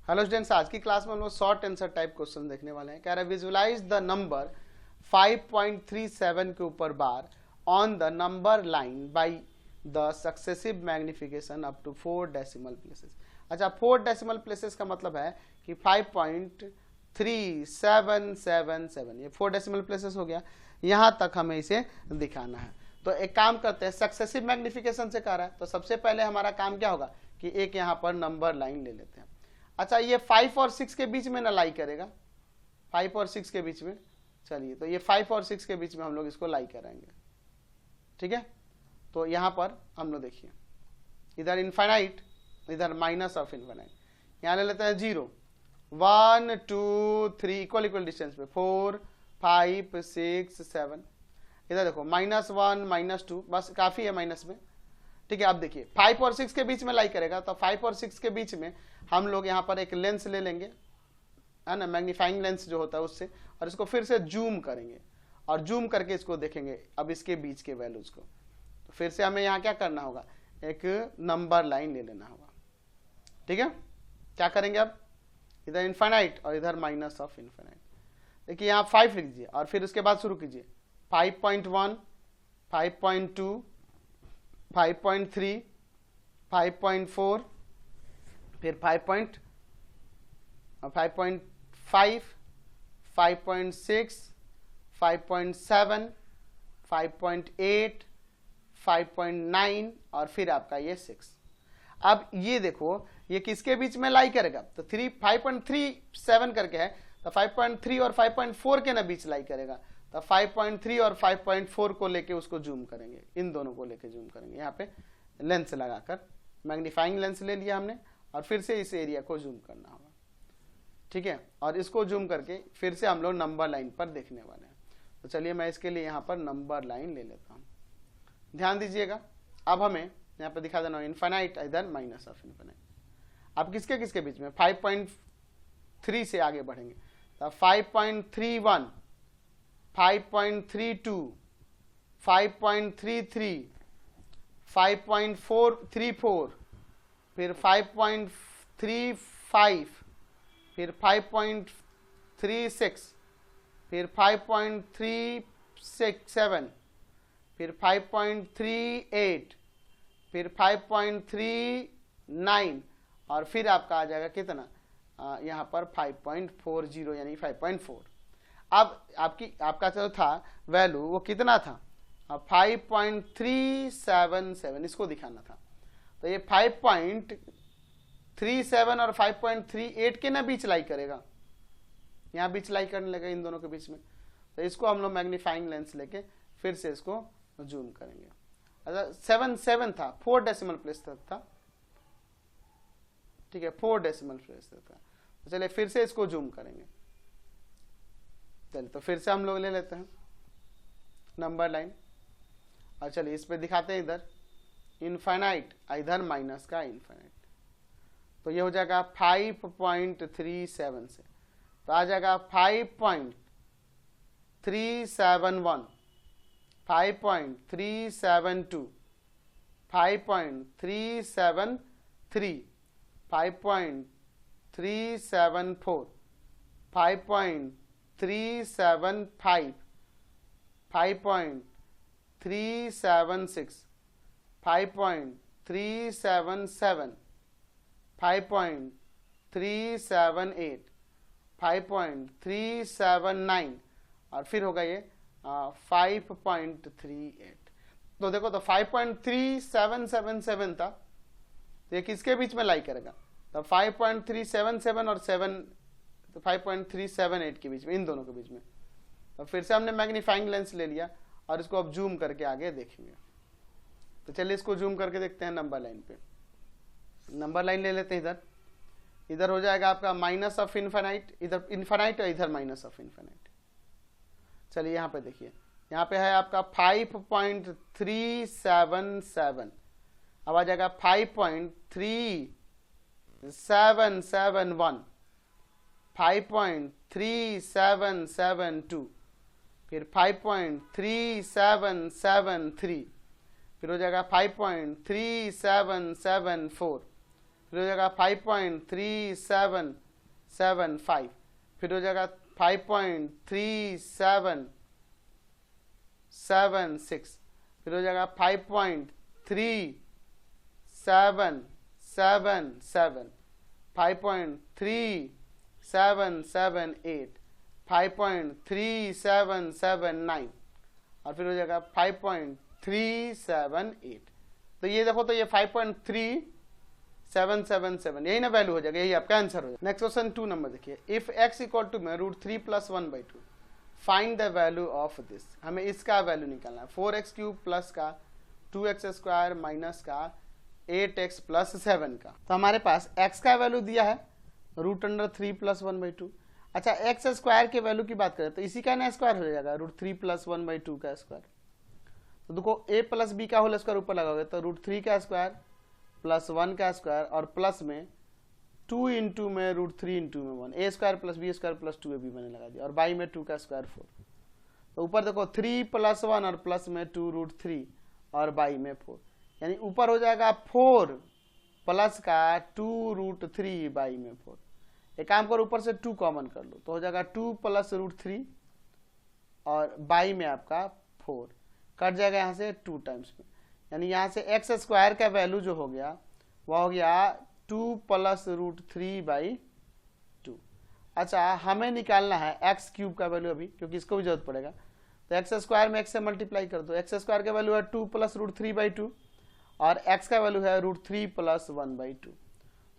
Hello students, आज की class में हम लोग शॉर्ट आंसर टाइप क्वेश्चन देखने वाले हैं। कह रहा है विजुलाइज द नंबर 5.37 के ऊपर बार on the number line by the successive magnification up to 4 decimal places. अच्छा, 4 डेसिमल प्लेसेस का मतलब है कि 5.3777, ये 4 डेसिमल प्लेसेस हो गया। यहां तक हमें इसे दिखाना है। तो एक काम करते हैं, सक्सेसिव मैग्निफिकेशन से कह रहा है तो सबसे पहले हमारा काम क्या होगा कि एक यहां पर नंबर लाइन ले लेते हैं। अच्छा, ये 5 और 6 के बीच में ना लाई करेगा, 5 और 6 के बीच में। चलिए, तो ये 5 और 6 के बीच में हम लोग इसको लाई कराएंगे, ठीक है। तो यहां पर हम लोग देखिए, इधर इनफाइनाइट, इधर माइनस ऑफ इनफाइनाइट। यहां ले लेते हैं 0, 1 2 3 इक्वल इक्वल डिस्टेंस पे 4 5 6 7। इधर देखो -1 -2, बस काफी है माइनस में, ठीक है। अब देखिए 5 और 6 के बीच में लाई करेगा तो 5 और 6 के बीच में हम लोग यहाँ पर एक लेंस ले लेंगे, है ना, मैग्नीफाइंग लेंस जो होता है उससे, और इसको फिर से जूम करेंगे और जूम करके इसको देखेंगे अब इसके बीच के वैल्यूज को। तो फिर से हमें यहाँ क्या करना होगा, एक नंबर लाइन ले लेना होगा, ठीक है। क्या करेंगे अब, इधर इनफाइनाइट और इधर माइनस ऑफ इनफाइनाइट। देखिए यहाँ 5 लिख दीजिए और फिर उसके बाद शुरू कीजिए 5.1 5.2 5.3 5.4, फिर 5.5 5.6 5.7 5.8 5.9 और फिर आपका ये 6। अब ये देखो ये किसके बीच में लाई करेगा, तो 5.37 करके है तो 5.3 और 5.4 के ना बीच लाई करेगा। तो 5.3 और 5.4 को लेके उसको जूम करेंगे, इन दोनों को लेके जूम करेंगे। यहाँ पे लेंस लगाकर मैग्नीफाइंग लेंस ले लिया हमने और फिर से इस एरिया को जूम करना होगा, ठीक है। और इसको जूम करके फिर से हम लोग नंबर लाइन पर देखने वाले हैं। तो चलिए मैं इसके लिए यहाँ पर नंबर लाइन ले लेता हूँ। ध्यान दीजिएगा, अब हमें यहाँ पर दिखा देना इनफाइनाइट, इधर माइनस ऑफ इनफाइनाइट। अब किसके किसके बीच में, 5.3 से आगे बढ़ेंगे तो 5.31 5.32 5.33 5.434, फिर 5.35, फिर 5.36, फिर 5.37, फिर 5.38, फिर 5.39 और फिर आपका आ जाएगा कितना, यहाँ पर 5.40 यानी 5.4। अब आपका जो था वैल्यू वो कितना था, 5.377, इसको दिखाना था। तो ये 5.37 और 5.38 के ना बीच लाई करेगा, यहाँ बीच लाई करने लगा इन दोनों के बीच में। तो इसको हम लोग मैग्नीफाइंग लेंस लेके फिर से इसको जूम करेंगे। अच्छा 7 था, 4 डेसिमल प्लेस तक था, ठीक है, 4 डेसिमल प्लेस तक था। तो चलिए फिर से इसको जूम करेंगे। चलिए तो फिर से हम लोग ले लेते हैं नंबर लाइन और चलिए इस पे दिखाते हैं इधर इनफाइनाइट, इधर माइनस का इनफाइनाइट। तो ये हो जाएगा 5.37 से, तो आ जाएगा 5.371 5.372 5.373 5.374 5.375 5.376 5.377 5.378 5.379 और फिर होगा ये 5.38। तो देखो तो 5.3777 था, तो ये किसके बीच में लाई करेगा, तो 5.377 और 7 तो 5.378 के बीच में, इन दोनों के बीच में। तो फिर से हमने मैग्नीफाइंग लेंस ले लिया और इसको अब जूम करके आगे देखेंगे। तो चलिए इसको जूम करके देखते हैं नंबर लाइन पे। नंबर लाइन ले लेते हैं, इधर हो जाएगा आपका माइनस ऑफ इनफाइनाइट, इधर इनफाइनाइट और इधर माइनस ऑफ इनफाइनाइट। चलिए यहाँ पे देखिए, यहाँ पे है आपका 5.377, अब आ जाएगा 5.3771 5.3772, फिर 5.3773, फिर हो जाएगा 5.3774, फिर फिर हो जाएगा 5.3775, फिर हो जाएगा 5.3776, फिर हो जाएगा 5.3777, 5.3778, 5.3779 और फिर हो जाएगा 5.378। तो ये देखो, तो ये 5.3777 यही ना वैल्यू हो जाएगा, यही आपका आंसर हो जाएगा। नेक्स्ट क्वेश्चन 2 नंबर देखिए, इफ x इक्वल टू में √3 + 1/2 find the value of this. हमें इसका वैल्यू निकालना है, 4x क्यूब प्लस का 2x स्क्वायर माइनस का 8x + 7 का। तो हमारे पास x का वैल्यू दिया है √3 + 1/2। अच्छा, x स्क्वायर के वैल्यू की बात करें तो इसी का ना स्क्वायर हो जाएगा, √3 + 1/2 का स्क्वायर। तो देखो a + b का होल स्क्वायर ऊपर लगाओगे तो √3 का स्क्वायर + 1 का स्क्वायर और प्लस में 2 इंटू में √3 इंटू में 1, a square + b square + 2ab मैंने लगा दिया और बाई में 2 का स्क्वायर 4। तो ऊपर देखो 3 + 1 और प्लस में 2 √3 और बाई में 4, यानी ऊपर हो जाएगा 4 प्लस का 2 √3 बाई में 4। एक काम करो, ऊपर से 2 कॉमन कर लो तो हो जाएगा 2 + √3 और बाई में आपका 4, कट जाएगा यहाँ से 2 टाइम्स में, यानी यहाँ से x स्क्वायर का वैल्यू जो हो गया वह हो गया 2 + √3/2। अच्छा, हमें निकालना है x क्यूब का वैल्यू अभी, क्योंकि इसको भी जरूरत पड़ेगा। तो x स्क्वायर में x से मल्टीप्लाई कर दो, x स्क्वायर का वैल्यू है 2 + √3/2 और x का वैल्यू है √3 + 1/2।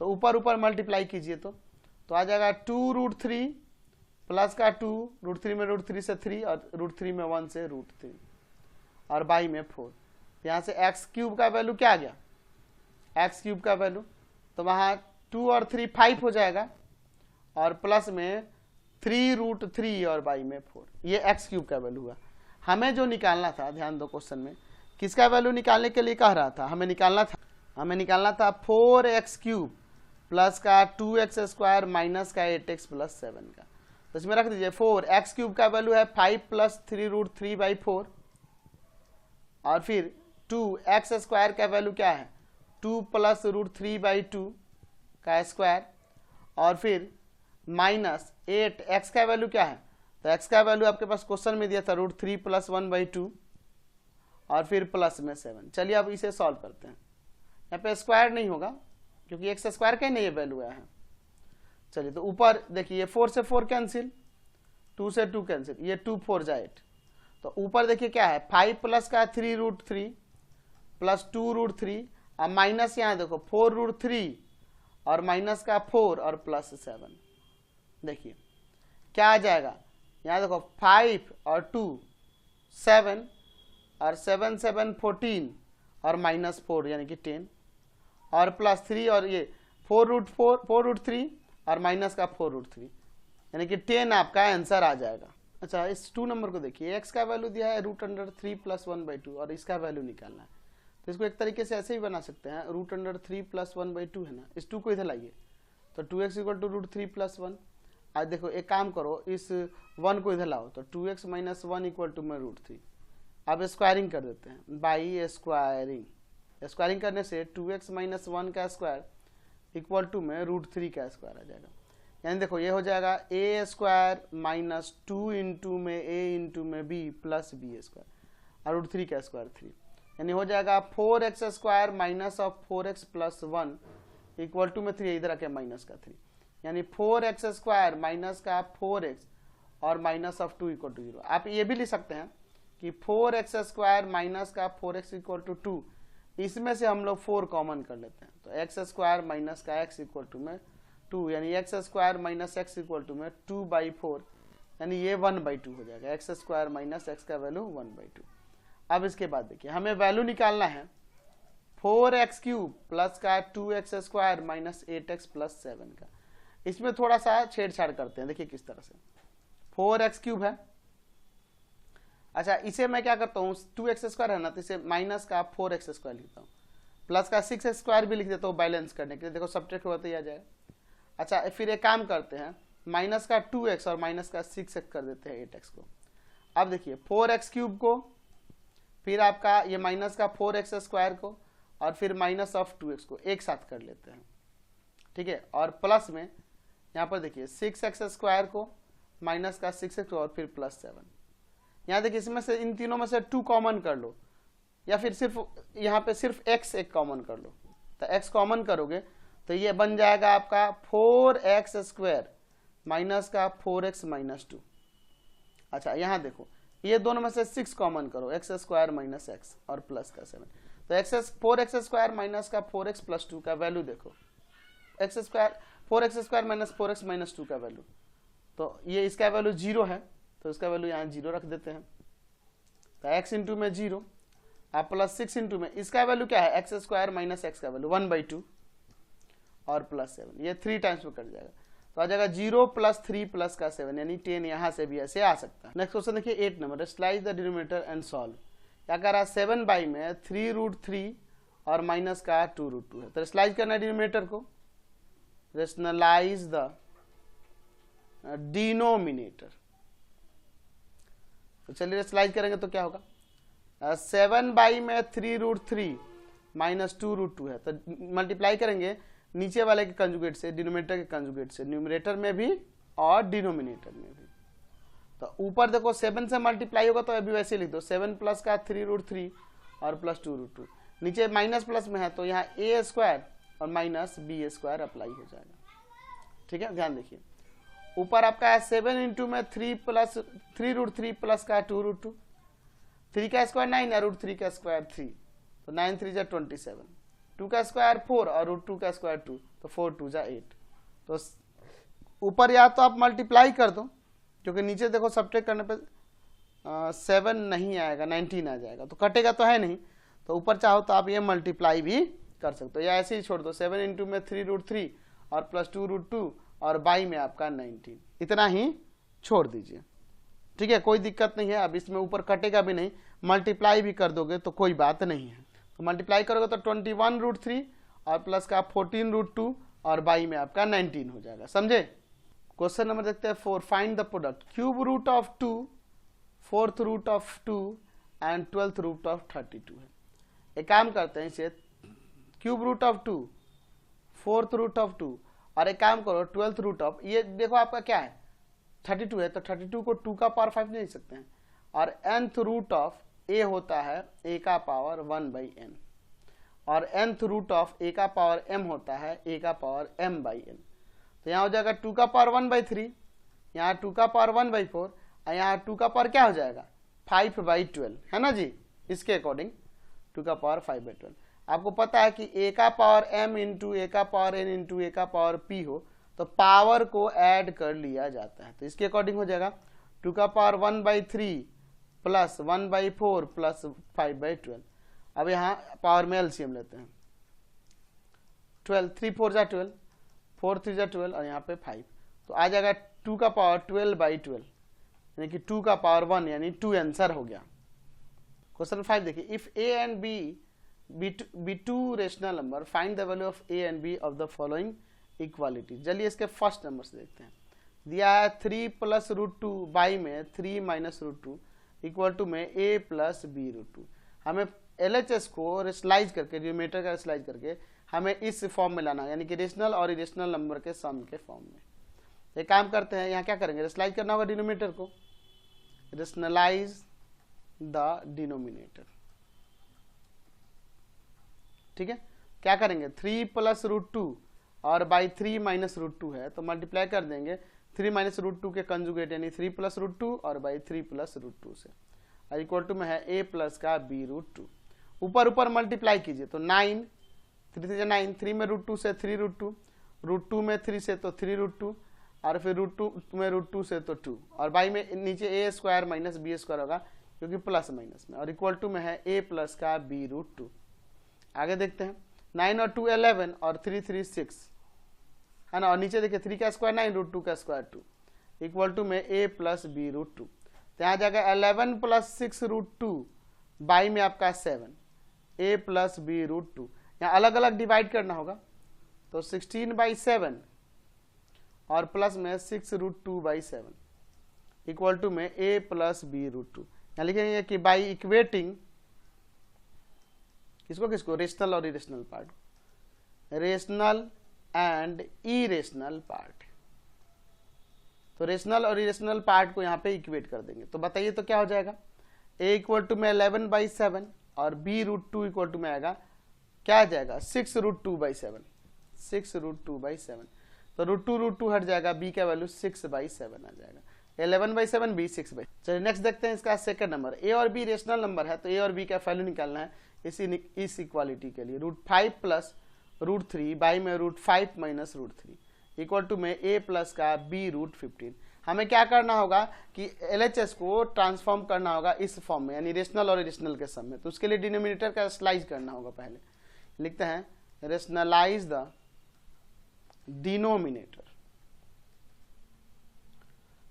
तो ऊपर ऊपर मल्टीप्लाई कीजिए तो आ जाएगा 2 √3 प्लस का 2, √3 में √3 से 3 और √3 में 1 से √3 और बाई में 4। यहाँ से x क्यूब का वैल्यू क्या आ गया, x क्यूब का वैल्यू, तो वहाँ 2 और 3 5 हो जाएगा और प्लस में 3 √3 और बाई में 4। ये x क्यूब का वैल्यू हुआ। हमें जो निकालना था, ध्यान दो क्वेश्चन में किसका वैल्यू निकालने के लिए कह रहा था, हमें निकालना था 4x क्यूब प्लस का 2x स्क्वायर माइनस का 8x + 7 का। तो इसमें रख दीजिए 4, x क्यूब का वैल्यू है 5 + 3 √3/4 और फिर 2x स्क्वायर का वैल्यू क्या है 2 + √3/2 का स्क्वायर और फिर माइनस 8, x का वैल्यू क्या है, तो x का वैल्यू आपके पास क्वेश्चन में दिया था √3 + 1/2 और फिर प्लस में 7। चलिए अब इसे सॉल्व करते हैं। यहाँ पे स्क्वायर नहीं होगा क्योंकि x स्क्वायर का नहीं ये वैल्यू आया है। चलिए तो ऊपर देखिए 4 से 4 कैंसिल, 2 से 2 कैंसिल, ये 2 4 जा 8। तो ऊपर देखिए क्या है 5 प्लस का 3 √3 प्लस 2 √3 और माइनस यहाँ देखो 4 √3 और माइनस का 4 और प्लस 7। देखिए क्या आ जाएगा, यहाँ देखो 5 और 2 7 और 7 7 14 और माइनस 4 यानी कि 10 और प्लस 3 और ये 4 √3 और माइनस का 4 √3 यानी कि 10 आपका आंसर आ जाएगा। अच्छा, इस 2 नंबर को देखिए, x का वैल्यू दिया है √3 + 1/2 और इसका वैल्यू निकालना है। तो इसको एक तरीके से ऐसे ही बना सकते हैं, √3 + 1/2 है ना, इस 2 को इधर लाइए तो 2x = √3 + 1। आज देखो एक काम करो, इस 1 को इधर लाओ तो 2x - 1 = √3। अब स्क्वायरिंग कर देते हैं, बाई स्क्वायरिंग करने से 2x - 1 का स्क्वायर इक्वल टू में √3 का स्क्वायर आ जाएगा। यानी देखो ये हो जाएगा a स्क्वायर माइनस 2 इंटू में a इंटू में b प्लस b स्क्वायर और √3 का स्क्वायर 3, यानी हो जाएगा 4x square minus of 4x + 1 equal to में 3, इधर आके माइनस का 3, यानी 4x स्क्वायर माइनस का 4x और माइनस ऑफ 2 इक्वल टू 0। आप ये भी लिख सकते हैं कि 4x स्क्वायर माइनस का 4x इक्वल टू 2, इसमें से हम लोग 4 कॉमन कर लेते हैं तो x स्क्वायर माइनस का x इक्वल टू में 2, यानी x square minus x equal to में 2/4, यानी ये 1/2 हो जाएगा। x स्क्वायर माइनस x का वैल्यू 1/2। अब इसके बाद देखिए हमें वैल्यू निकालना है 4x क्यूब प्लस का 2x स्क्वायर माइनस 8x + 7 का। इसमें थोड़ा सा छेड़छाड़ करते हैं, देखिए किस तरह से 4x क्यूब है। अच्छा, इसे मैं क्या करता हूँ, 2x स्क्वायर है ना, तो इसे माइनस का 4x स्क्वायर लिखता हूँ, प्लस का 6x स्क्वायर भी लिख देता हूँ बैलेंस करने के लिए। देखो सब्ट्रैक्ट होता ही आ जाएगा। अच्छा, फिर एक काम करते हैं, माइनस का 2x और माइनस का 6x कर देते हैं 8x को। अब देखिए 4x क्यूब को, फिर आपका ये माइनस का 4x स्क्वायर को और फिर माइनस ऑफ 2x को एक साथ कर लेते हैं। ठीक है, और प्लस में यहाँ पर देखिए 6x² को माइनस का 6x और फिर +7। यहाँ देखिए इसमें से इन तीनों में से 2 कॉमन कर लो, या फिर सिर्फ यहाँ पे सिर्फ x एक कॉमन कर लो। तो x कॉमन करोगे तो ये बन जाएगा आपका 4x² माइनस का 4x - 2। अच्छा यहाँ देखो ये दोनों में से 6 कॉमन करो, x² माइनस x और प्लस का 7। तो 4x² माइनस का 4x + 2 का वैल्यू देखो, 4x² माइनस 4x - 2 का वैल्यू, तो ये इसका वैल्यू 0 है, तो इसका वैल्यू यहाँ 0 रख देते हैं। तो x इंटू में 0 आप प्लस 6 इंटू में इसका वैल्यू क्या है, x² माइनस x का वैल्यू 1/2 और +7, ये 3 टाइम्स में कट जाएगा। तो आ जाएगा 0 + 3 प्लस का 7 यानी 10 यहाँ से भी ऐसे आ सकता है। नेक्स्ट क्वेश्चन देखिए 8 number, slice the denominator and solve. क्या कर रहा है, 7 में 3√3 और माइनस का 2√2 है, तो स्लाइस करना है डिनोमिनेटर को, रेशनलाइज द डिनोमिनेटर। तो चलिए स्लाइस करेंगे तो क्या होगा, 7 में 3√3 माइनस 2√2 है, तो मल्टीप्लाई करेंगे नीचे वाले के कंजुगेट से, डिनोमिनेटर के कंजुगेट से, न्यूमरेटर में भी और डिनोमिनेटर में भी। तो ऊपर देखो 7 से मल्टीप्लाई होगा तो अभी वैसे लिख दो, 7 प्लस का 3√3 और प्लस 2√2, नीचे माइनस प्लस में है तो यहाँ a² और माइनस b² अप्लाई हो जाएगा। ठीक है, ध्यान देखिए ऊपर आपका है 7 इंटू में 3√3 प्लस का 2√2, 3 का स्क्वायर 9 और √3 का स्क्वायर 3, तो 9 3 जा 27, 2 का स्क्वायर 4 और √2 का स्क्वायर 2, तो 4 2 जा 8। तो ऊपर या तो आप मल्टीप्लाई कर दो, क्योंकि नीचे देखो सब्ट्रैक्ट करने पे 7 नहीं आएगा, 19 आ जाएगा, तो कटेगा तो है नहीं, तो ऊपर चाहो तो आप ये मल्टीप्लाई भी कर सकते हो, या ऐसे ही छोड़ दो, 7 इंटू में 3√3 और प्लस 2√2 और बाई में आपका 19, इतना ही छोड़ दीजिए। ठीक है, कोई दिक्कत नहीं है, अब इसमें ऊपर कटेगा भी नहीं, मल्टीप्लाई भी कर दोगे तो कोई बात नहीं है। तो मल्टीप्लाई करोगे तो 21√3 और प्लस का 14√2 और बाई में आपका 19 हो जाएगा, समझे। क्वेश्चन नंबर देखते हैं 4, find the product cube root of 2, 4th root of 2 and 12th root of 32 है। एक काम करते हैं, इसे cube root of 2, 4th root of 2 और एक काम करो 12th रूट ऑफ, ये देखो आपका क्या है 32 है, तो 32 को 2 का पावर 5 नहीं लिख सकते हैं, और nth रूट ऑफ a होता है a का पावर 1/n और nth रूट ऑफ a का पावर m होता है a का पावर m/n। तो यहाँ हो जाएगा 2 का पावर 1/3, यहाँ 2 का पावर 1/4 और यहाँ 2 का पावर क्या हो जाएगा 5/12, है ना जी। इसके अकॉर्डिंग 2 का पावर 5/12। आपको पता है कि a का पावर m इंटू a का पावर n इंटू a का पावर p हो तो पावर को ऐड कर लिया जाता है, तो इसके अकॉर्डिंग हो जाएगा 2 का पावर 1/3 प्लस 1/4 प्लस 5/12। अब यहाँ पावर में एलसीएम लेते हैं, 12, 3 4 जा 12, 4 3 जा 12 और यहाँ पे 5, तो आ जाएगा 2 का पावर 12/12 यानी कि 2 का पावर 1 यानी 2 आंसर हो गया। क्वेश्चन 5 देखिए, if a and b two rational number, find the value of a and b of the following equality. चलिए इसके फर्स्ट नंबर से देखते हैं, दिया है 3 + √2 बाई में 3 - √2 इक्वल टू में a + b√2। हमें LHS को रेशनलाइज करके, न्यूमरेटर का रेशनलाइज करके हमें इस फॉर्म में लाना, यानी कि रेशनल और इरेशनल नंबर के सम के फॉर्म में। एक काम करते हैं, यहाँ क्या करेंगे, रेशनलाइज करना होगा डिनोमिनेटर को, रेशनलाइज द डिनोमिनेटर। ठीक है, क्या करेंगे 3 + √2 और बाई 3 - √2 है तो मल्टीप्लाई कर देंगे 3 - √2 के कंजुगेट यानी 3 + √2 और बाई 3 + √2 से, और इक्वल टू में है a प्लस का b√2। ऊपर ऊपर मल्टीप्लाई कीजिए तो 9, 3 3 9, 3 में √2 से 3√2, √2 में 3 से तो 3√2 और फिर √2 में √2 से तो 2 और बाई में नीचे a² माइनस b² होगा क्योंकि प्लस माइनस में, और इक्वल टू में है a प्लस का b√2। आगे देखते हैं 9 और 2 11 और 3 3 6 है ना, और नीचे देखिए 3 का स्क्वायर 9 √2 का स्क्वायर 2 इक्वल टू में a प्लस b√2। तो यहाँ जाएगा 11 + 6 √2 बाई में आपका 7 a प्लस b√2। यहाँ अलग अलग डिवाइड करना होगा तो 16/7 और प्लस में 6 √2/7 इक्वल टू में a प्लस b√2। यहाँ लिखेंगे कि बाई इक्वेटिंग किसको किसको, रेशनल और irrational part, rational and irrational part. तो रेशनल और इरेशनल पार्ट को यहाँ पे इक्वेट कर देंगे। तो बताइए तो क्या हो जाएगा, a इक्वल टू में 11/7 और b √2 इक्वल टू में आएगा क्या आ जाएगा 6 √2/7, 6 √2/7। तो √2 हट जाएगा, b का वैल्यू 6/7 आ जाएगा, 11/7 b 6/7। चलिए नेक्स्ट देखते हैं इसका सेकंड नंबर। a और b रेशनल नंबर है तो a और b का वैल्यू निकालना है इस इक्वालिटी के लिए। √5 प्लस √3 बाई में √5 माइनस √3 इक्वल टू में a प्लस का b √15। हमें क्या करना होगा कि LHS को ट्रांसफॉर्म करना होगा इस फॉर्म में, यानी रेशनल और इरेशनल के सम में। तो उसके लिए डिनोमिनेटर का स्लाइज करना होगा। पहले लिखते हैं रेशनलाइज द डिनोमिनेटर।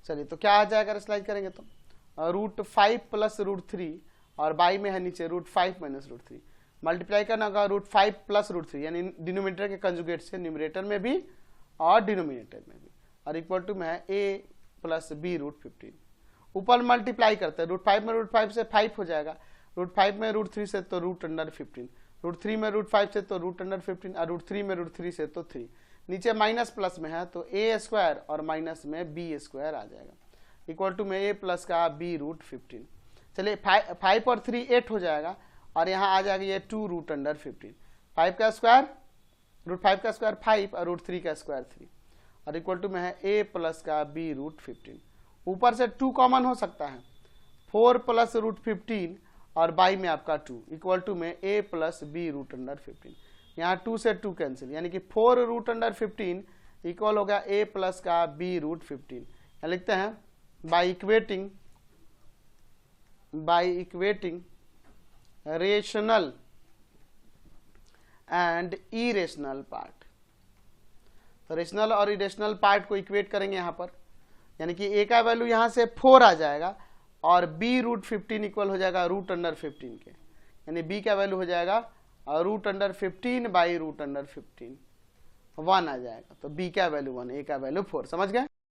चलिए तो क्या आ जाएगा रेशनलाइज करेंगे तो √5 प्लस √3 और बाई में है नीचे √5 माइनस √3 मल्टीप्लाई करना होगा √5 प्लस √3 यानी डिनोमिनेटर के कंजुगेट से न्यूमरेटर में भी और डिनोमिनेटर में भी, और इक्वल टू में है a प्लस b √15। ऊपर मल्टीप्लाई करते हैं, √5 में √5 से 5 हो जाएगा, √5 में √3 से तो √15, √3 में √5 से तो √15 और √3 में √3 से तो 3। नीचे माइनस प्लस में है तो a स्क्वायर और माइनस में b स्क्वायर आ जाएगा, इक्वल टू में a प्लस का b √15। चलिए 5 और 3 8 हो जाएगा और यहाँ आ जाएगा ये 2 √15। 5 का स्क्वायर √5 का स्क्वायर 5 और √3 का स्क्वायर 3 और इक्वल टू में है a प्लस का b √15। ऊपर से 2 कॉमन हो सकता है, 4 प्लस √15 और बाई में आपका 2 इक्वल टू में a प्लस b √15। यहाँ 2 से 2 कैंसिल, यानी कि 4 √15 इक्वल हो गया a प्लस का b √15। यहाँ लिखते हैं by equating rational and irrational part. तो रेशनल और इरेशनल पार्ट को इक्वेट करेंगे यहाँ पर, यानी कि a का वैल्यू यहाँ से 4 आ जाएगा और b √15 इक्वल हो जाएगा √15 के, यानी b का वैल्यू हो जाएगा √15 बाई √15 1 आ जाएगा। तो b का वैल्यू 1, a का वैल्यू 4। समझ गए।